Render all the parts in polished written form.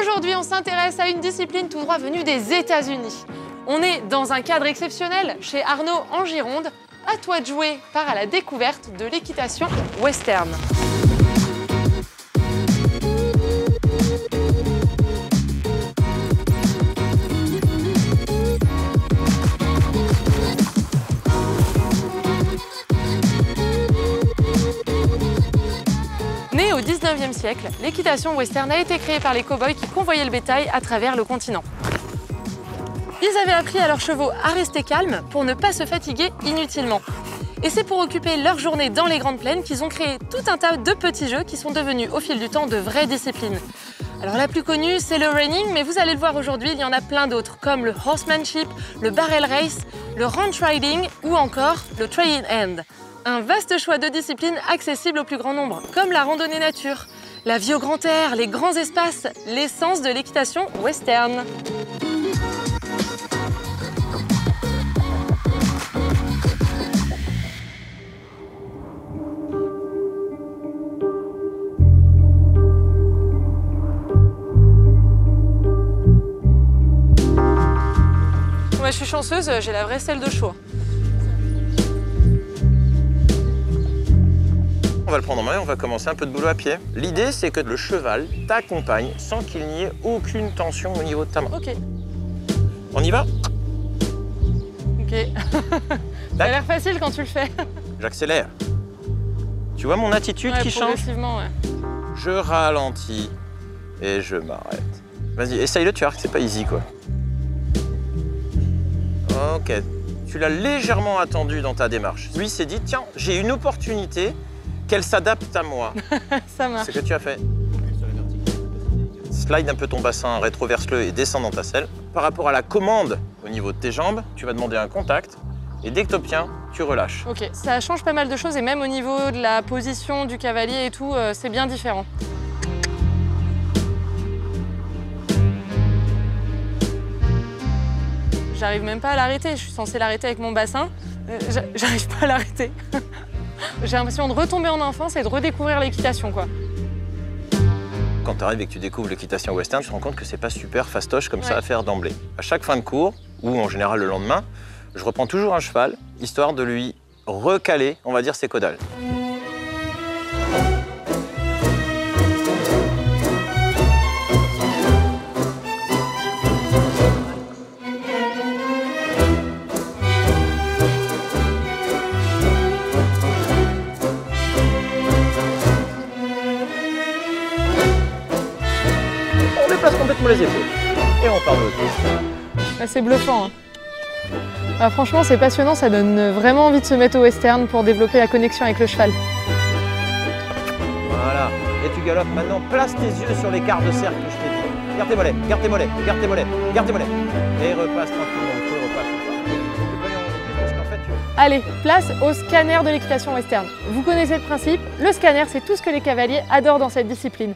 Aujourd'hui, on s'intéresse à une discipline tout droit venue des États-Unis. On est dans un cadre exceptionnel chez Arnaud en Gironde. À toi de jouer, part à la découverte de l'équitation western. Née au 19e siècle, l'équitation western a été créée par les cow-boys qui convoyaient le bétail à travers le continent. Ils avaient appris à leurs chevaux à rester calmes pour ne pas se fatiguer inutilement. Et c'est pour occuper leur journée dans les grandes plaines qu'ils ont créé tout un tas de petits jeux qui sont devenus au fil du temps de vraies disciplines. Alors la plus connue, c'est le reining, mais vous allez le voir aujourd'hui, il y en a plein d'autres, comme le horsemanship, le barrel race, le ranch riding ou encore le trail in hand. Un vaste choix de disciplines accessibles au plus grand nombre, comme la randonnée nature, la vie au grand air, les grands espaces, l'essence de l'équitation western. Moi, je suis chanceuse, j'ai la vraie selle de choix. On va le prendre en main et on va commencer un peu de boulot à pied. L'idée, c'est que le cheval t'accompagne sans qu'il n'y ait aucune tension au niveau de ta main. Ok. On y va? Ok. Ça a l'air facile quand tu le fais. J'accélère. Tu vois mon attitude qui change? Progressivement, ouais. Je ralentis et je m'arrête. Vas-y, essaye-le, tu vois que c'est pas easy, quoi. Ok. Tu l'as légèrement attendu dans ta démarche. Lui s'est dit, tiens, j'ai une opportunité qu'elle s'adapte à moi. Ça marche. C'est ce que tu as fait. Slide un peu ton bassin, rétroverse-le et descends dans ta selle. Par rapport à la commande au niveau de tes jambes, tu vas demander un contact et dès que tu obtiens, tu relâches. Ok, ça change pas mal de choses et même au niveau de la position du cavalier et tout, c'est bien différent. J'arrive même pas à l'arrêter, je suis censée l'arrêter avec mon bassin. J'arrive pas à l'arrêter. J'ai l'impression de retomber en enfance et de redécouvrir l'équitation, quoi. Quand tu arrives et que tu découvres l'équitation western, tu te rends compte que c'est pas super fastoche comme ça à faire d'emblée. À chaque fin de cours, ou en général le lendemain, je reprends toujours un cheval, histoire de lui recaler, on va dire, ses caudales. On déplace complètement les épaules et on part de l'autre. C'est bluffant, hein. Ah, franchement, c'est passionnant, ça donne vraiment envie de se mettre au western pour développer la connexion avec le cheval. Voilà, et tu galopes. Maintenant, place tes yeux sur les quarts de cercle que je t'ai dit. Garde tes mollets, garde tes mollets, garde tes mollets, garde tes mollets. Et repasse tranquillement, tu repasses. Parce qu'en fait, Allez, place au scanner de l'équitation western. Vous connaissez le principe, le scanner, c'est tout ce que les cavaliers adorent dans cette discipline.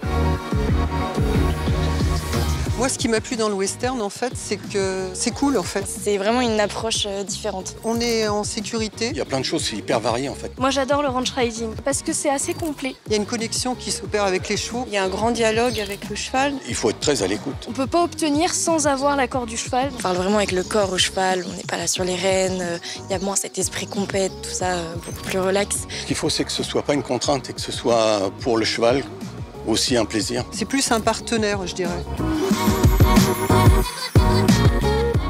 Moi, ce qui m'a plu dans le western, en fait, c'est que c'est cool, en fait. C'est vraiment une approche différente. On est en sécurité. Il y a plein de choses, c'est hyper varié en fait. Moi, j'adore le ranch riding parce que c'est assez complet. Il y a une connexion qui s'opère avec les chevaux. Il y a un grand dialogue avec le cheval. Il faut être très à l'écoute. On peut pas obtenir sans avoir l'accord du cheval. On parle vraiment avec le corps au cheval, on n'est pas là sur les rênes. Il y a moins cet esprit compète, tout ça, beaucoup plus relax. Ce qu'il faut, c'est que ce soit pas une contrainte et que ce soit pour le cheval aussi un plaisir. C'est plus un partenaire, je dirais.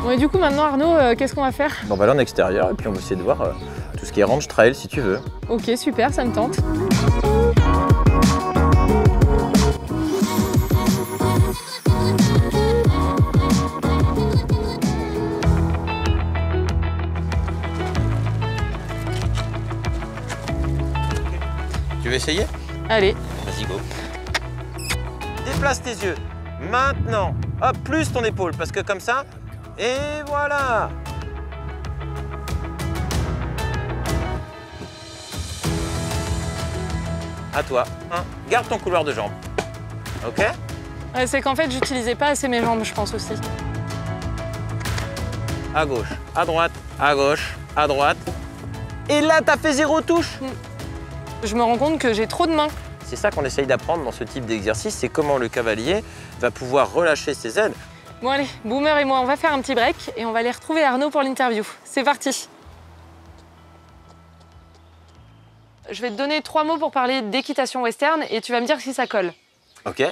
Bon, et du coup, maintenant, Arnaud, qu'est-ce qu'on va faire? on va aller en extérieur et puis on va essayer de voir tout ce qui est ranch trail si tu veux. Ok, super, ça me tente. Tu veux essayer? Allez. Vas-y, go. Déplace tes yeux. Maintenant, hop, plus ton épaule, parce que comme ça, et voilà. À toi. Garde ton couloir de jambes. Ok? C'est qu'en fait, j'utilisais pas assez mes jambes, je pense aussi. À gauche, à droite, à gauche, à droite. Et là, t'as fait 0 touche. Je me rends compte que j'ai trop de mains. C'est ça qu'on essaye d'apprendre dans ce type d'exercice, c'est comment le cavalier va pouvoir relâcher ses ailes. Bon allez, Boomer et moi, on va faire un petit break et on va aller retrouver Arnaud pour l'interview. C'est parti. Je vais te donner 3 mots pour parler d'équitation western et tu vas me dire si ça colle. Ok.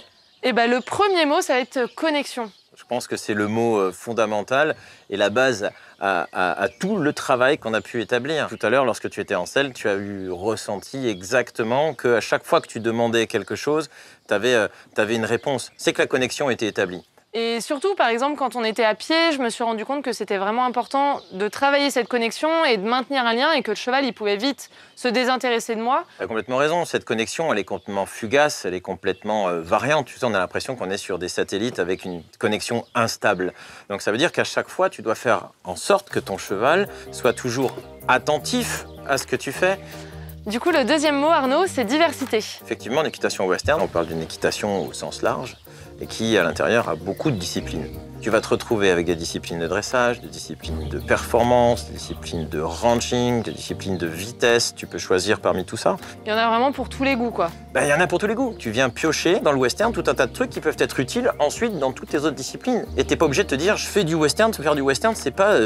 Et ben le premier mot, ça va être connexion. Je pense que c'est le mot fondamental et la base à tout le travail qu'on a pu établir. Tout à l'heure, lorsque tu étais en selle, tu as eu ressenti exactement qu'à chaque fois que tu demandais quelque chose, tu avais une réponse. C'est que la connexion était établie. Et surtout, par exemple, quand on était à pied, je me suis rendu compte que c'était vraiment important de travailler cette connexion et de maintenir un lien et que le cheval, il pouvait vite se désintéresser de moi. Tu as complètement raison. Cette connexion, elle est complètement fugace, elle est complètement variante. Tu sais, on a l'impression qu'on est sur des satellites avec une connexion instable. Donc ça veut dire qu'à chaque fois, tu dois faire en sorte que ton cheval soit toujours attentif à ce que tu fais. Du coup, le deuxième mot, Arnaud, c'est diversité. Effectivement, en équitation western, on parle d'une équitation au sens large et qui, à l'intérieur, a beaucoup de disciplines. Tu vas te retrouver avec des disciplines de dressage, des disciplines de performance, des disciplines de ranching, des disciplines de vitesse. Tu peux choisir parmi tout ça. Il y en a vraiment pour tous les goûts, quoi. Il y en a pour tous les goûts. Tu viens piocher dans le western tout un tas de trucs qui peuvent être utiles ensuite dans toutes tes autres disciplines. Et t'es pas obligé de te dire, je fais du western, faire du western, c'est pas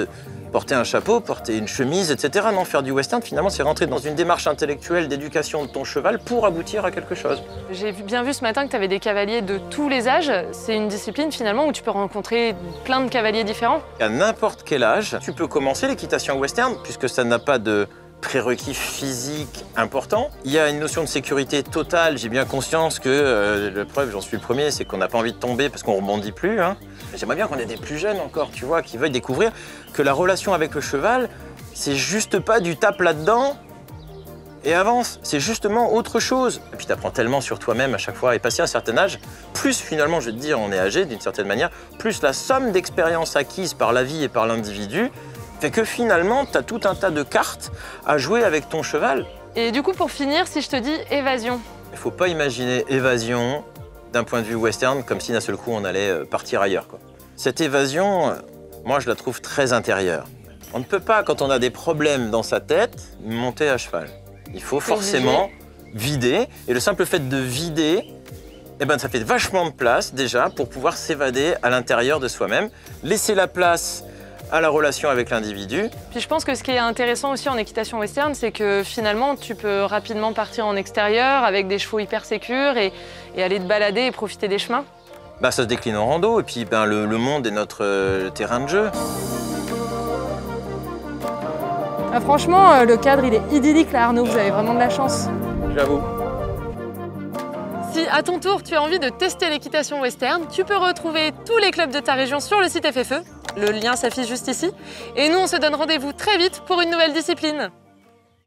porter un chapeau, porter une chemise, etc. Non, faire du western, finalement, c'est rentrer dans une démarche intellectuelle d'éducation de ton cheval pour aboutir à quelque chose. J'ai bien vu ce matin que tu avais des cavaliers de tous les âges. C'est une discipline, finalement, où tu peux rencontrer plein de cavaliers différents. À n'importe quel âge, tu peux commencer l'équitation western, puisque ça n'a pas de prérequis physiques importants. Il y a une notion de sécurité totale. J'ai bien conscience que, la preuve, j'en suis le premier, c'est qu'on n'a pas envie de tomber parce qu'on ne rebondit plus. Hein. J'aimerais bien qu'on ait des plus jeunes encore, tu vois, qui veuillent découvrir que la relation avec le cheval, c'est juste pas du tape là-dedans et avance. C'est justement autre chose. Et puis tu apprends tellement sur toi-même à chaque fois. Et passé un certain âge, plus finalement, je vais te dire, on est âgé d'une certaine manière, plus la somme d'expériences acquises par la vie et par l'individu fait que finalement, tu as tout un tas de cartes à jouer avec ton cheval. Et du coup, pour finir, si je te dis évasion. Il ne faut pas imaginer évasion d'un point de vue western comme si d'un seul coup on allait partir ailleurs, quoi. Cette évasion, moi je la trouve très intérieure. On ne peut pas, quand on a des problèmes dans sa tête, monter à cheval. Il faut forcément vider. Et le simple fait de vider, eh ben, ça fait vachement de place déjà pour pouvoir s'évader à l'intérieur de soi-même, laisser la place à la relation avec l'individu. Puis je pense que ce qui est intéressant aussi en équitation western, c'est que finalement, tu peux rapidement partir en extérieur avec des chevaux hyper sécures et aller te balader et profiter des chemins. Ça se décline en rando et puis le monde est notre terrain de jeu. Ah, franchement, le cadre, il est idyllique là, Arnaud. Vous avez vraiment de la chance. J'avoue. Si à ton tour, tu as envie de tester l'équitation western, tu peux retrouver tous les clubs de ta région sur le site FFE. Le lien s'affiche juste ici. Et nous, on se donne rendez-vous très vite pour une nouvelle discipline.